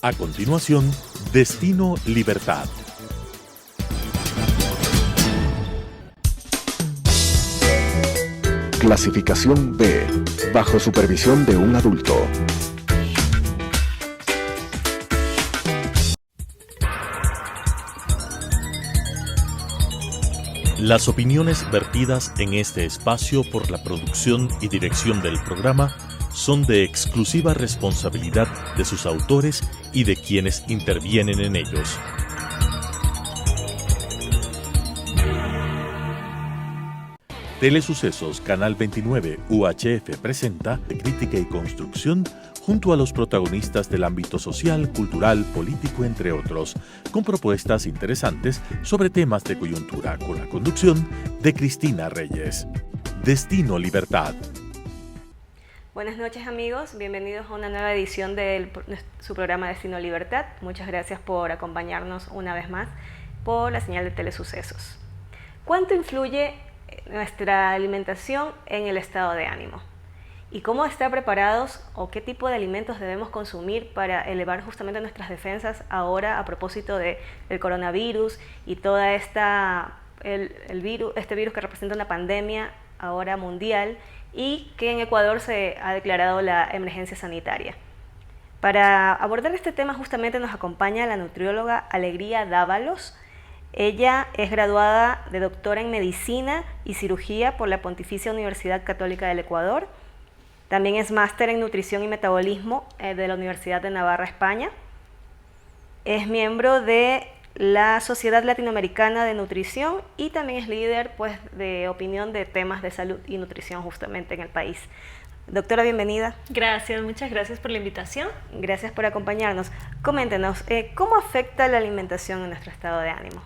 A continuación, Destino Libertad. Clasificación B, bajo supervisión de un adulto. Las opiniones vertidas en este espacio por la producción y dirección del programa son de exclusiva responsabilidad de sus autores y de quienes intervienen en ellos. Telesucesos Canal 29 UHF presenta de Crítica y Construcción junto a los protagonistas del ámbito social, cultural, político, entre otros, con propuestas interesantes sobre temas de coyuntura, con la conducción de Cristina Reyes. Destino Libertad. Buenas noches amigos, bienvenidos a una nueva edición de su programa Destino Libertad. Muchas gracias por acompañarnos una vez más por la señal de Telesucesos. ¿Cuánto influye nuestra alimentación en el estado de ánimo? ¿Y cómo estar preparados o qué tipo de alimentos debemos consumir para elevar justamente nuestras defensas ahora a propósito del coronavirus y toda este virus que representa una pandemia ahora mundial y que en Ecuador se ha declarado la emergencia sanitaria? Para abordar este tema justamente nos acompaña la nutrióloga Alegría Dávalos. Ella es graduada de doctora en Medicina y Cirugía por la Pontificia Universidad Católica del Ecuador. También es máster en Nutrición y Metabolismo de la Universidad de Navarra, España. Es miembro de la Sociedad Latinoamericana de Nutrición y también es líder de opinión de temas de salud y nutrición justamente en el país. Doctora, bienvenida. Gracias, muchas gracias por la invitación. Gracias por acompañarnos. Coméntenos, ¿cómo afecta la alimentación en nuestro estado de ánimo?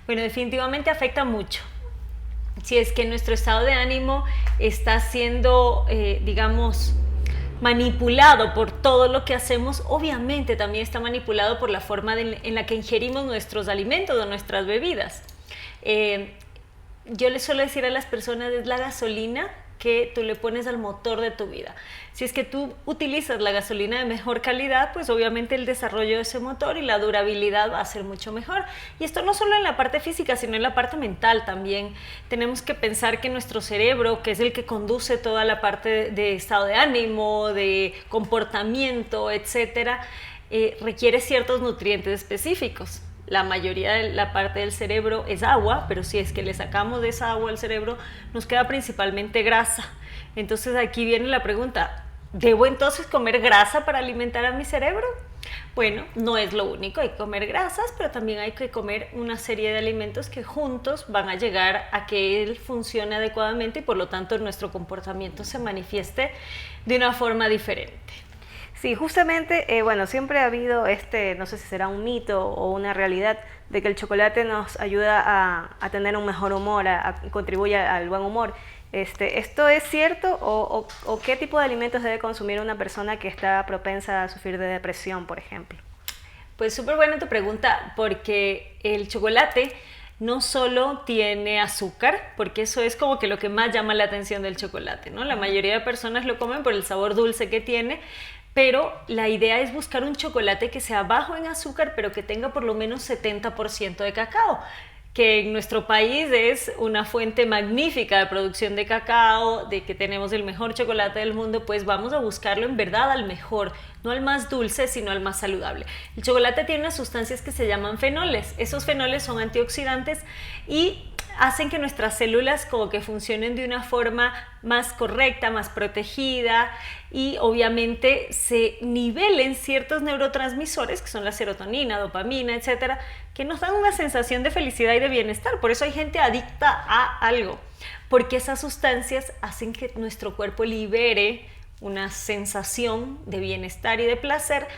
Bueno, definitivamente afecta mucho. Si es que nuestro estado de ánimo está siendo, manipulado por todo lo que hacemos, obviamente también está manipulado por la forma en la que ingerimos nuestros alimentos o nuestras bebidas. Yo les suelo decir a las personas, es la gasolina que tú le pones al motor de tu vida. Si es que tú utilizas la gasolina de mejor calidad, pues obviamente el desarrollo de ese motor y la durabilidad va a ser mucho mejor. Y esto no solo en la parte física, sino en la parte mental también. Tenemos que pensar que nuestro cerebro, que es el que conduce toda la parte de estado de ánimo, de comportamiento, etcétera, requiere ciertos nutrientes específicos. La mayoría de la parte del cerebro es agua, pero si es que le sacamos de esa agua al cerebro, nos queda principalmente grasa. Entonces aquí viene la pregunta, ¿debo entonces comer grasa para alimentar a mi cerebro? Bueno, no es lo único, hay que comer grasas, pero también hay que comer una serie de alimentos que juntos van a llegar a que él funcione adecuadamente y por lo tanto nuestro comportamiento se manifieste de una forma diferente. Sí, justamente, siempre ha habido no sé si será un mito o una realidad, de que el chocolate nos ayuda a tener un mejor humor, contribuye al buen humor. ¿Esto es cierto o qué tipo de alimentos debe consumir una persona que está propensa a sufrir de depresión, por ejemplo? Pues súper buena tu pregunta, porque el chocolate no solo tiene azúcar, porque eso es como que lo que más llama la atención del chocolate, ¿no? La mayoría de personas lo comen por el sabor dulce que tiene, pero la idea es buscar un chocolate que sea bajo en azúcar, pero que tenga por lo menos 70% de cacao, que en nuestro país es una fuente magnífica de producción de cacao, de que tenemos el mejor chocolate del mundo, pues vamos a buscarlo en verdad al mejor, no al más dulce, sino al más saludable. El chocolate tiene unas sustancias que se llaman fenoles. Esos fenoles son antioxidantes y hacen que nuestras células como que funcionen de una forma más correcta, más protegida y obviamente se nivelen ciertos neurotransmisores que son la serotonina, dopamina, etcétera, que nos dan una sensación de felicidad y de bienestar. Por eso hay gente adicta a algo, porque esas sustancias hacen que nuestro cuerpo libere una sensación de bienestar y de placer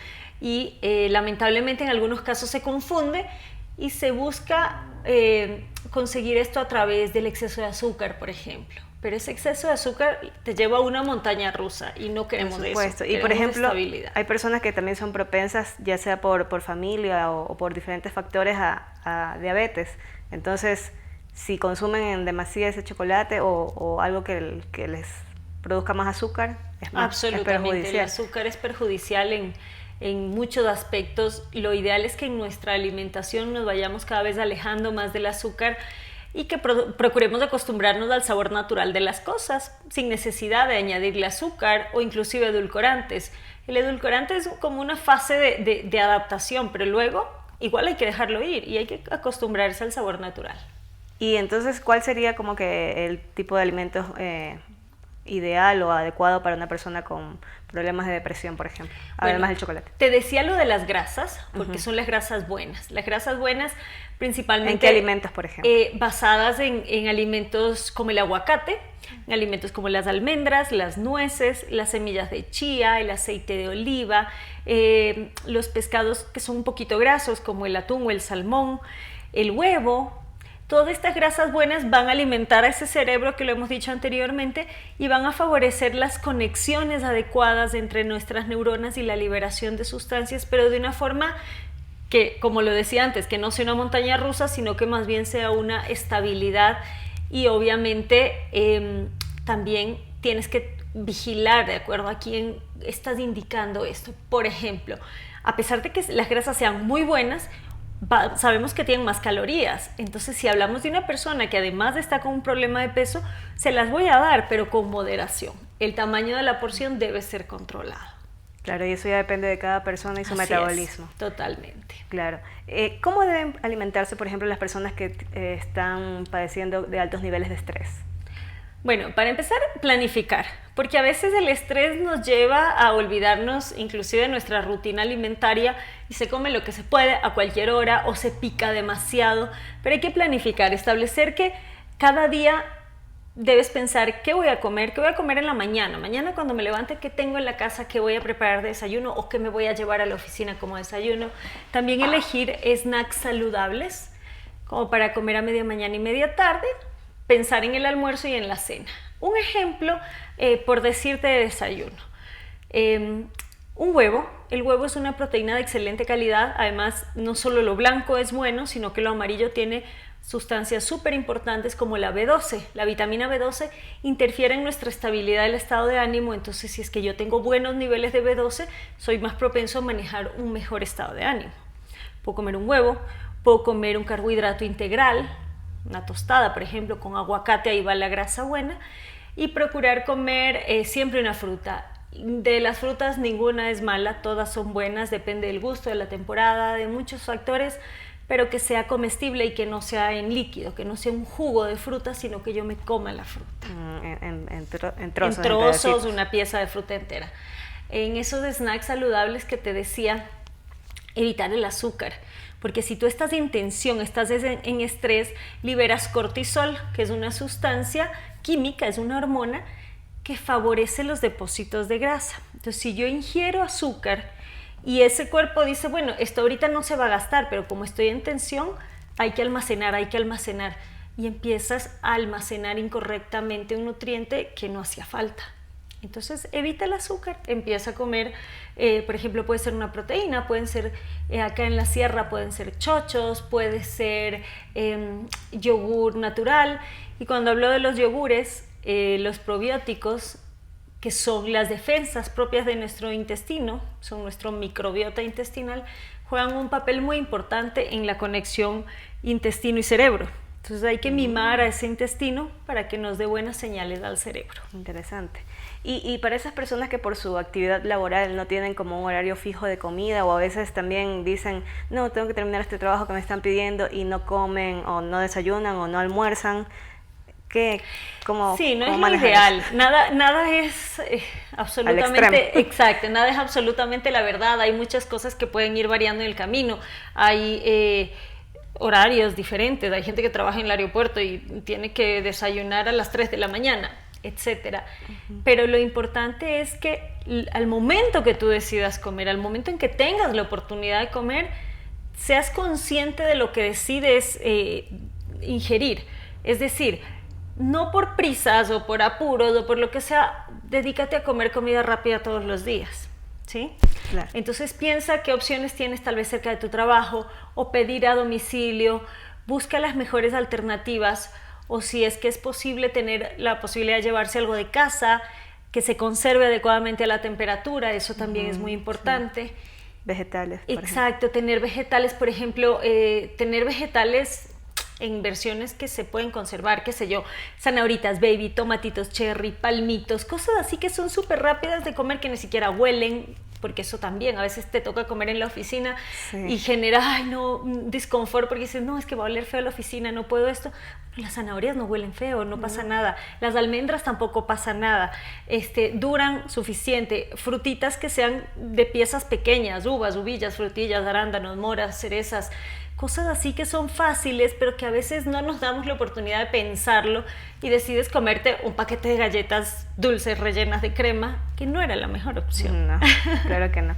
y lamentablemente en algunos casos se confunde y se busca conseguir esto a través del exceso de azúcar, por ejemplo. Pero ese exceso de azúcar te lleva a una montaña rusa y no queremos eso. Y por ejemplo, hay personas que también son propensas, ya sea por familia o por diferentes factores, a diabetes. Entonces, si consumen en demasía ese chocolate o algo que les produzca más azúcar, es perjudicial. El azúcar es perjudicial en muchos aspectos. Lo ideal es que en nuestra alimentación nos vayamos cada vez alejando más del azúcar y que procuremos acostumbrarnos al sabor natural de las cosas, sin necesidad de añadirle azúcar o inclusive edulcorantes. El edulcorante es como una fase de adaptación, pero luego igual hay que dejarlo ir y hay que acostumbrarse al sabor natural. Y entonces, ¿cuál sería como que el tipo de alimentos ideal o adecuado para una persona con problemas de depresión, por ejemplo, además del chocolate? Te decía lo de las grasas, porque son las grasas buenas. Las grasas buenas principalmente... ¿En qué alimentos, por ejemplo? Basadas en alimentos como el aguacate, en alimentos como las almendras, las nueces, las semillas de chía, el aceite de oliva, los pescados que son un poquito grasos como el atún o el salmón, el huevo. Todas estas grasas buenas van a alimentar a ese cerebro, que lo hemos dicho anteriormente, y van a favorecer las conexiones adecuadas entre nuestras neuronas y la liberación de sustancias, pero de una forma que, como lo decía antes, que no sea una montaña rusa, sino que más bien sea una estabilidad. Y obviamente también tienes que vigilar de acuerdo a quién estás indicando esto. Por ejemplo, a pesar de que las grasas sean muy buenas, sabemos que tienen más calorías. Entonces, si hablamos de una persona que además está con un problema de peso, se las voy a dar, pero con moderación. El tamaño de la porción debe ser controlado. Claro, y eso ya depende de cada persona y su metabolismo. Totalmente. Claro. ¿Cómo deben alimentarse, por ejemplo, las personas que están padeciendo de altos niveles de estrés? Bueno, para empezar, planificar, porque a veces el estrés nos lleva a olvidarnos inclusive de nuestra rutina alimentaria y se come lo que se puede a cualquier hora o se pica demasiado, pero hay que planificar, establecer que cada día debes pensar qué voy a comer en la mañana. Mañana cuando me levante, qué tengo en la casa, qué voy a preparar de desayuno o qué me voy a llevar a la oficina como desayuno. También elegir snacks saludables, como para comer a media mañana y media tarde. Pensar en el almuerzo y en la cena. Un ejemplo, por decirte, de desayuno. Un huevo. El huevo es una proteína de excelente calidad. Además, no solo lo blanco es bueno, sino que lo amarillo tiene sustancias súper importantes como la B12. La vitamina B12 interfiere en nuestra estabilidad del estado de ánimo. Entonces, si es que yo tengo buenos niveles de B12, soy más propenso a manejar un mejor estado de ánimo. Puedo comer un huevo, puedo comer un carbohidrato integral, una tostada, por ejemplo, con aguacate, ahí va la grasa buena, y procurar comer siempre una fruta. De las frutas ninguna es mala, todas son buenas, depende del gusto, de la temporada, de muchos factores, pero que sea comestible y que no sea en líquido, que no sea un jugo de fruta, sino que yo me coma la fruta. En trozos. En trozos, una pieza de fruta entera. En esos snacks saludables que te decía, evitar el azúcar. Porque si tú estás en tensión, estás en estrés, liberas cortisol, que es una sustancia química, es una hormona que favorece los depósitos de grasa. Entonces, si yo ingiero azúcar y ese cuerpo dice, bueno, esto ahorita no se va a gastar, pero como estoy en tensión, hay que almacenar, y empiezas a almacenar incorrectamente un nutriente que no hacía falta. Entonces evita el azúcar, empieza a comer, por ejemplo, puede ser una proteína, pueden ser, acá en la sierra pueden ser chochos, puede ser yogur natural. Y cuando hablo de los yogures, los probióticos, que son las defensas propias de nuestro intestino, son nuestro microbiota intestinal, juegan un papel muy importante en la conexión intestino y cerebro. Entonces hay que mimar a ese intestino para que nos dé buenas señales al cerebro. Interesante. Y para esas personas que por su actividad laboral no tienen como un horario fijo de comida, o a veces también dicen, no, tengo que terminar este trabajo que me están pidiendo, y no comen o no desayunan o no almuerzan, ¿cómo Sí, no cómo es lo ideal. Nada es absolutamente exacto, nada es absolutamente la verdad. Hay muchas cosas que pueden ir variando en el camino. Hay horarios diferentes, hay gente que trabaja en el aeropuerto y tiene que desayunar a las 3 de la mañana, etcétera. Pero lo importante es que al momento que tú decidas comer, al momento en que tengas la oportunidad de comer, seas consciente de lo que decides ingerir. Es decir, no por prisas o por apuros o por lo que sea, dedícate a comer comida rápida todos los días, ¿sí? Claro. Entonces piensa qué opciones tienes tal vez cerca de tu trabajo, o pedir a domicilio, busca las mejores alternativas, o si es que es posible tener la posibilidad de llevarse algo de casa, que se conserve adecuadamente a la temperatura, eso también es muy importante. Vegetales, por Exacto, tener vegetales, por ejemplo, tener vegetales en versiones que se pueden conservar, qué sé yo, zanahoritas baby, tomatitos cherry, palmitos, cosas así que son súper rápidas de comer, que ni siquiera huelen, porque eso también, a veces te toca comer en la oficina y genera, un disconfort, porque dices, no, es que va a oler feo la oficina, no puedo esto. Las zanahorias no huelen feo, no pasa nada. Las almendras tampoco pasa nada. Duran suficiente. Frutitas que sean de piezas pequeñas, uvas, uvillas, frutillas, arándanos, moras, cerezas, cosas así que son fáciles, pero que a veces no nos damos la oportunidad de pensarlo y decides comerte un paquete de galletas dulces rellenas de crema, que no era la mejor opción. No, claro que no.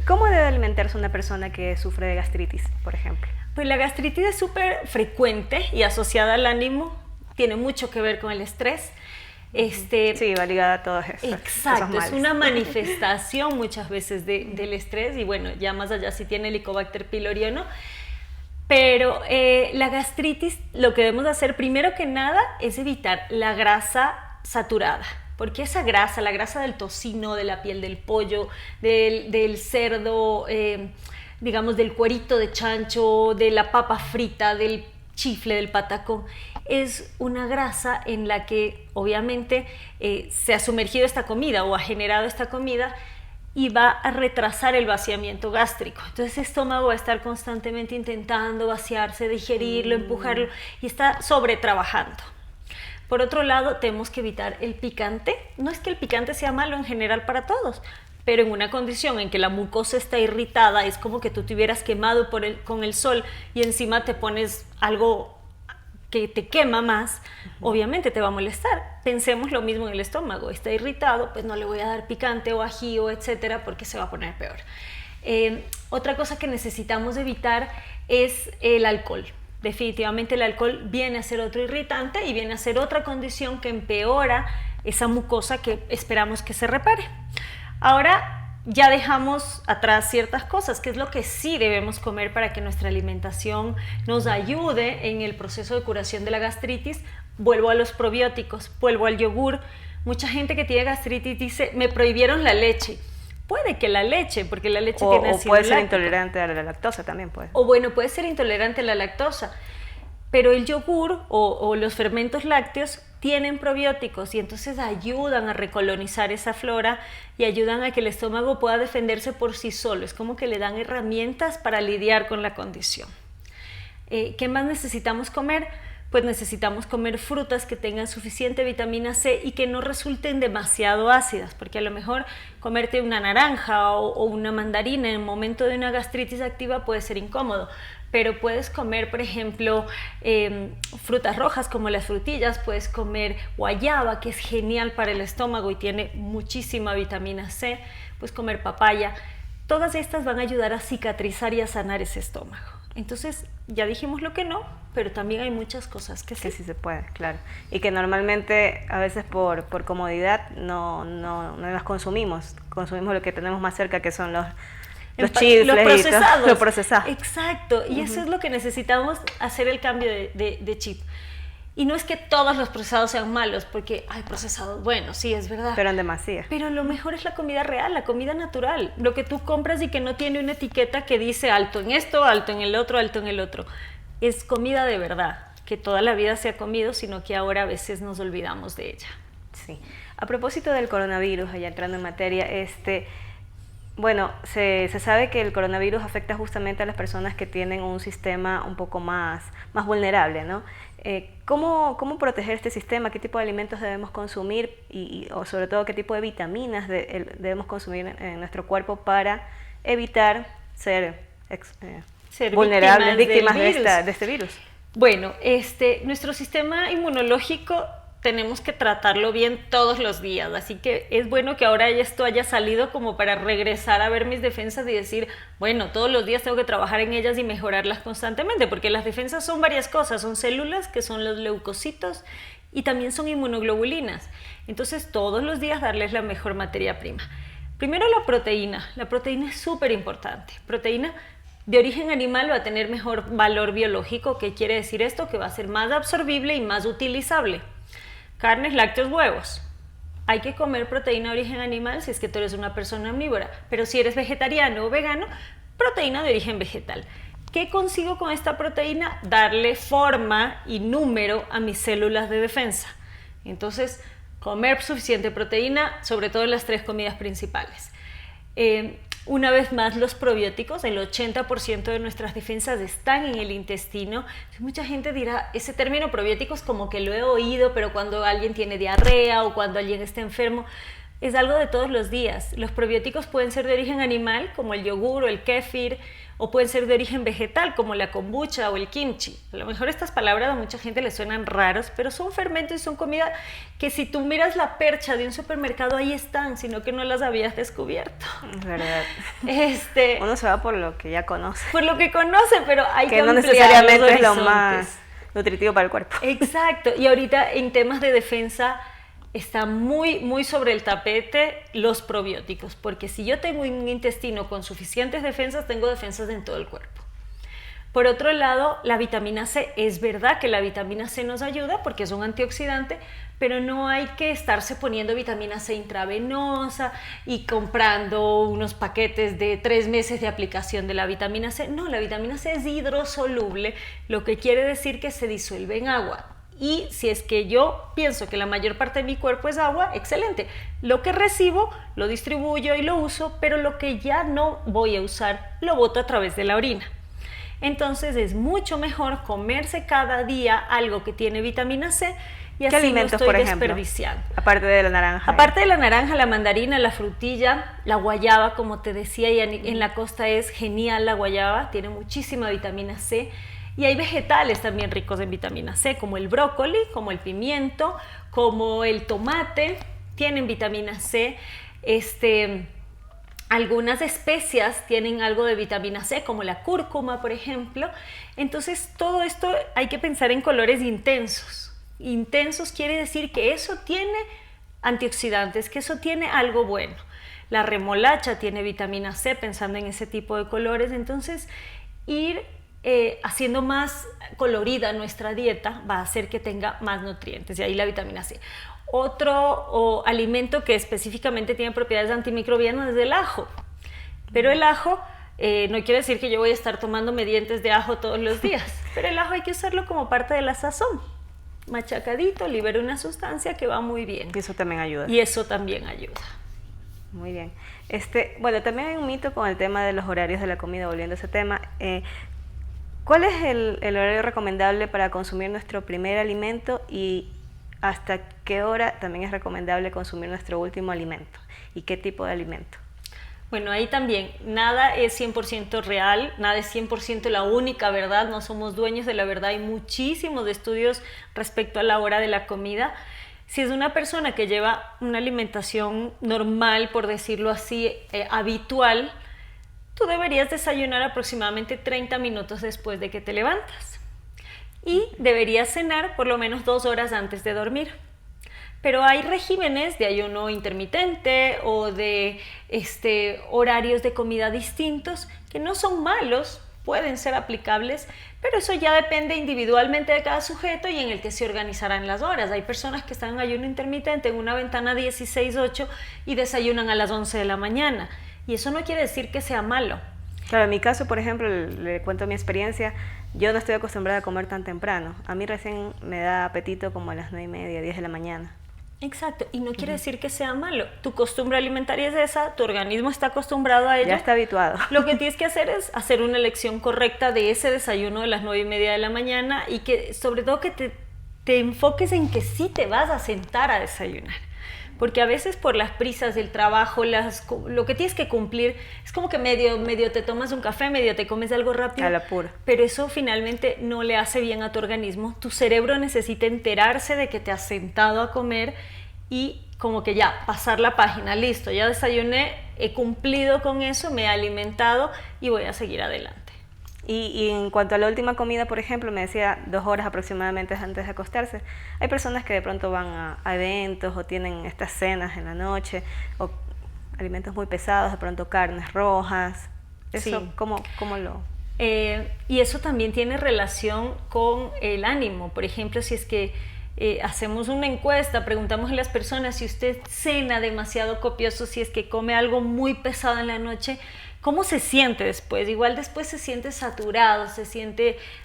¿Cómo debe alimentarse una persona que sufre de gastritis, por ejemplo? Pues la gastritis es súper frecuente y asociada al ánimo, tiene mucho que ver con el estrés. Sí, va ligada a todos esos. Exacto, es una manifestación muchas veces del estrés y bueno, ya más allá si tiene Helicobacter pylori o no. Pero la gastritis, lo que debemos hacer primero que nada es evitar la grasa saturada. Porque esa grasa, la grasa del tocino, de la piel del pollo, del cerdo, digamos del cuerito de chancho, de la papa frita, del chifle, del patacón, es una grasa en la que obviamente se ha sumergido esta comida o ha generado esta comida y va a retrasar el vaciamiento gástrico. Entonces el estómago va a estar constantemente intentando vaciarse, digerirlo, empujarlo y está sobretrabajando. Por otro lado, tenemos que evitar el picante. No es que el picante sea malo en general para todos, pero en una condición en que la mucosa está irritada, es como que tú te hubieras quemado con el sol y encima te pones algo que te quema más, obviamente te va a molestar. Pensemos lo mismo en el estómago, está irritado, pues no le voy a dar picante o ají o etcétera porque se va a poner peor. Otra cosa que necesitamos evitar es el alcohol. Definitivamente el alcohol viene a ser otro irritante y viene a ser otra condición que empeora esa mucosa que esperamos que se repare. Ahora ya dejamos atrás ciertas cosas, que es lo que sí debemos comer para que nuestra alimentación nos ayude en el proceso de curación de la gastritis. Vuelvo a los probióticos, vuelvo al yogur. Mucha gente que tiene gastritis dice, me prohibieron la leche. Puede que la leche, porque la leche tiene ácido láctico. O puede ser láctico. intolerante a la lactosa también, puede. O bueno, puede ser intolerante a la lactosa. Pero el yogur o los fermentos lácteos tienen probióticos y entonces ayudan a recolonizar esa flora y ayudan a que el estómago pueda defenderse por sí solo. Es como que le dan herramientas para lidiar con la condición. ¿Qué más necesitamos comer? Pues necesitamos comer frutas que tengan suficiente vitamina C y que no resulten demasiado ácidas, porque a lo mejor comerte una naranja o una mandarina en el momento de una gastritis activa puede ser incómodo, pero puedes comer, por ejemplo, frutas rojas como las frutillas, puedes comer guayaba, que es genial para el estómago y tiene muchísima vitamina C, puedes comer papaya. Todas estas van a ayudar a cicatrizar y a sanar ese estómago. Entonces, ya dijimos lo que no, pero también hay muchas cosas que sí. Que sí se puede, claro. Y que normalmente, a veces por comodidad, no las consumimos. Consumimos lo que tenemos más cerca, que son los chifles, los procesados. Lo procesado. Exacto, y eso es lo que necesitamos, hacer el cambio de chip. Y no es que todos los procesados sean malos, porque hay procesados, bueno, sí, es verdad. Pero en demasía. Pero lo mejor es la comida real, la comida natural. Lo que tú compras y que no tiene una etiqueta que dice alto en esto, alto en el otro, alto en el otro. Es comida de verdad, que toda la vida se ha comido, sino que ahora a veces nos olvidamos de ella. Sí. A propósito del coronavirus, allá entrando en materia, bueno, se sabe que el coronavirus afecta justamente a las personas que tienen un sistema un poco más vulnerable, ¿no? ¿Cómo proteger este sistema? ¿Qué tipo de alimentos debemos consumir? O sobre todo, ¿qué tipo de vitaminas debemos consumir en nuestro cuerpo para evitar ser vulnerables, víctimas de este virus? Bueno, nuestro sistema inmunológico tenemos que tratarlo bien todos los días, así que es bueno que ahora esto haya salido como para regresar a ver mis defensas y decir, bueno, todos los días tengo que trabajar en ellas y mejorarlas constantemente, porque las defensas son varias cosas, son células que son los leucocitos y también son inmunoglobulinas, entonces todos los días darles la mejor materia prima. Primero la proteína es súper importante, proteína de origen animal va a tener mejor valor biológico. ¿Qué quiere decir esto? Que va a ser más absorbible y más utilizable. Carnes, lácteos, huevos. hay que comer proteína de origen animal si es que tú eres una persona omnívora, pero si eres vegetariano o vegano, proteína de origen vegetal. ¿Qué consigo con esta proteína? Darle forma y número a mis células de defensa. Entonces, comer suficiente proteína, sobre todo en las 3 comidas principales. Una vez más, los probióticos, el 80% de nuestras defensas están en el intestino. Mucha gente dirá, ese término probióticos como que lo he oído, pero cuando alguien tiene diarrea o cuando alguien está enfermo, es algo de todos los días. Los probióticos pueden ser de origen animal, como el yogur o el kéfir, o pueden ser de origen vegetal, como la kombucha o el kimchi. A lo mejor estas palabras a mucha gente les suenan raros, pero son fermentos y son comida que si tú miras la percha de un supermercado, ahí están, sino que no las habías descubierto. Es verdad. Uno se va por lo que ya conoce. Por lo que conoce, pero hay que no ampliar necesariamente los es lo horizontes. más nutritivo para el cuerpo. Exacto. Y ahorita en temas de defensa está muy sobre el tapete los probióticos, porque si yo tengo un intestino con suficientes defensas, tengo defensas en todo el cuerpo. Por otro lado, la vitamina C, es verdad que la vitamina C nos ayuda porque es un antioxidante, pero no hay que estarse poniendo vitamina C intravenosa y comprando unos paquetes de 3 meses de aplicación de la vitamina C. No, la vitamina C es hidrosoluble, lo que quiere decir que se disuelve en agua. Y si es que yo pienso que la mayor parte de mi cuerpo es agua, excelente. Lo que recibo lo distribuyo y lo uso, pero lo que ya no voy a usar lo boto a través de la orina. Entonces es mucho mejor comerse cada día algo que tiene vitamina C y así alimentos, no estoy por ejemplo? desperdiciando. Aparte de la naranja. Aparte de la naranja, la mandarina, la frutilla, la guayaba, como te decía, y en la costa es genial la guayaba, tiene muchísima vitamina C. Y hay vegetales también ricos en vitamina C, como el brócoli, como el pimiento, como el tomate, tienen vitamina C. Algunas especias tienen algo de vitamina C, como la cúrcuma, por ejemplo. Entonces, todo esto hay que pensar en colores intensos. Intensos quiere decir que eso tiene antioxidantes, que eso tiene algo bueno. La remolacha tiene vitamina C, pensando en ese tipo de colores. Entonces, ir haciendo más colorida nuestra dieta va a hacer que tenga más nutrientes, y ahí la vitamina C. Otro alimento que específicamente tiene propiedades antimicrobianas es el ajo, pero el ajo no quiere decir que yo voy a estar tomándome dientes de ajo todos los días, pero el ajo hay que usarlo como parte de la sazón, machacadito, libera una sustancia que va muy bien. Y eso también ayuda. Y eso también ayuda. Muy bien. Bueno, también hay un mito con el tema de los horarios de la comida, volviendo a ese tema. ¿Cuál es el horario recomendable para consumir nuestro primer alimento y hasta qué hora también es recomendable consumir nuestro último alimento? ¿Y qué tipo de alimento? Bueno, ahí también, nada es 100% real, nada es 100% la única verdad, no somos dueños de la verdad, hay muchísimos estudios respecto a la hora de la comida. Si es una persona que lleva una alimentación normal, por decirlo así, habitual, tú deberías desayunar aproximadamente 30 minutos después de que te levantas y deberías cenar por lo menos 2 horas antes de dormir. Pero hay regímenes de ayuno intermitente o de horarios de comida distintos que no son malos, pueden ser aplicables, pero eso ya depende individualmente de cada sujeto y en el que se organizarán las horas. Hay personas que están en ayuno intermitente en una ventana 16-8 y desayunan a las 11 de la mañana. Y eso no quiere decir que sea malo. Claro, en mi caso, por ejemplo, le cuento mi experiencia, yo no estoy acostumbrada a comer tan temprano. A mí recién me da apetito como a las 9:30, 10 de la mañana. Exacto, y no quiere decir que sea malo. Tu costumbre alimentaria es esa, tu organismo está acostumbrado a ella. Ya está habituado. Lo que tienes que hacer es hacer una elección correcta de ese desayuno de las 9:30 de la mañana y que sobre todo que te enfoques en que sí te vas a sentar a desayunar. Porque a veces por las prisas del trabajo, lo que tienes que cumplir, es como que medio te tomas un café, medio te comes algo rápido. A la pura. Pero eso finalmente no le hace bien a tu organismo. Tu cerebro necesita enterarse de que te has sentado a comer y como que ya, pasar la página, listo, ya desayuné, he cumplido con eso, me he alimentado y voy a seguir adelante. Y en cuanto a la última comida, por ejemplo, me decía 2 horas aproximadamente antes de acostarse. Hay personas que de pronto van a eventos o tienen estas cenas en la noche, o alimentos muy pesados, de pronto carnes rojas. Eso, Sí. ¿cómo lo...? Y eso también tiene relación con el ánimo. Por ejemplo, si es que hacemos una encuesta, preguntamos a las personas si usted cena demasiado copioso, si es que come algo muy pesado en la noche, ¿cómo se siente después? Igual después se siente saturado,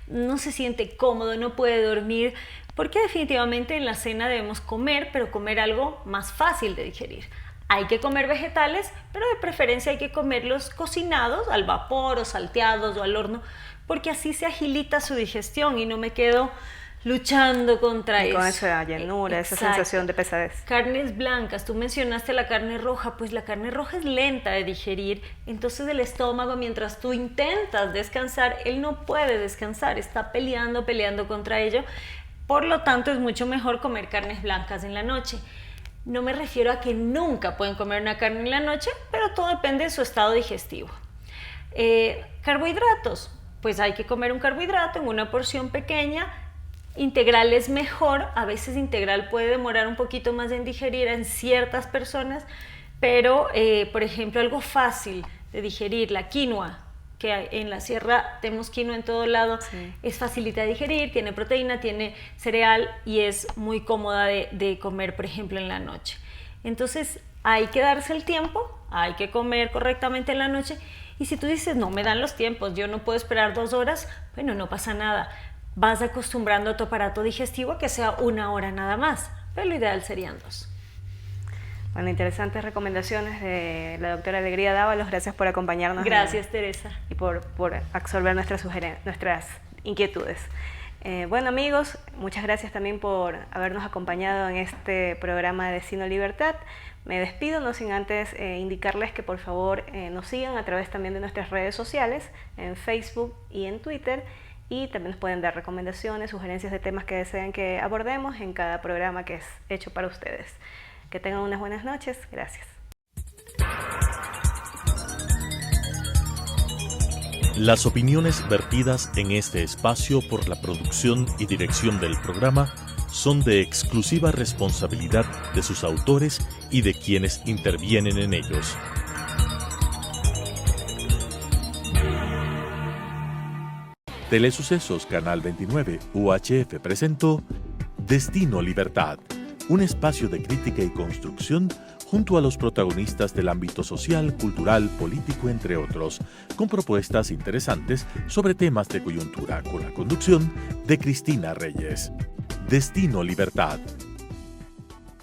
no se siente cómodo, no puede dormir, porque definitivamente en la cena debemos comer, pero comer algo más fácil de digerir. Hay que comer vegetales, pero de preferencia hay que comerlos cocinados al vapor o salteados o al horno, porque así se agilita su digestión y no me quedo luchando contra eso. Con esa llenura, esa sensación de pesadez. Carnes blancas, tú mencionaste la carne roja, pues la carne roja es lenta de digerir, entonces el estómago, mientras tú intentas descansar, él no puede descansar, está peleando contra ello, por lo tanto es mucho mejor comer carnes blancas en la noche. No me refiero a que nunca pueden comer una carne en la noche, pero todo depende de su estado digestivo. Carbohidratos, pues hay que comer un carbohidrato en una porción pequeña. Integral es mejor, a veces integral puede demorar un poquito más en digerir en ciertas personas, pero por ejemplo algo fácil de digerir, la quinoa, que en la sierra tenemos quinoa en todo lado, sí. Es facilita de digerir, tiene proteína, tiene cereal y es muy cómoda de comer, por ejemplo, en la noche. Entonces hay que darse el tiempo, hay que comer correctamente en la noche, y si tú dices, no me dan los tiempos, yo no puedo esperar 2 horas, bueno, no pasa nada. Vas acostumbrando a tu aparato digestivo a que sea 1 hora nada más, pero lo ideal serían 2. Bueno, interesantes recomendaciones de la doctora Alegría Dávalos. Gracias por acompañarnos. Gracias, Teresa. Y por absorber nuestras inquietudes. Bueno, amigos, muchas gracias también por habernos acompañado en este programa de Sino Libertad. Me despido, no sin antes indicarles que por favor nos sigan a través también de nuestras redes sociales, en Facebook y en Twitter. Y también nos pueden dar recomendaciones, sugerencias de temas que deseen que abordemos en cada programa que es hecho para ustedes. Que tengan unas buenas noches. Gracias. Las opiniones vertidas en este espacio por la producción y dirección del programa son de exclusiva responsabilidad de sus autores y de quienes intervienen en ellos. Telesucesos Canal 29 UHF presentó Destino Libertad, un espacio de crítica y construcción junto a los protagonistas del ámbito social, cultural, político, entre otros, con propuestas interesantes sobre temas de coyuntura, con la conducción de Cristina Reyes. Destino Libertad.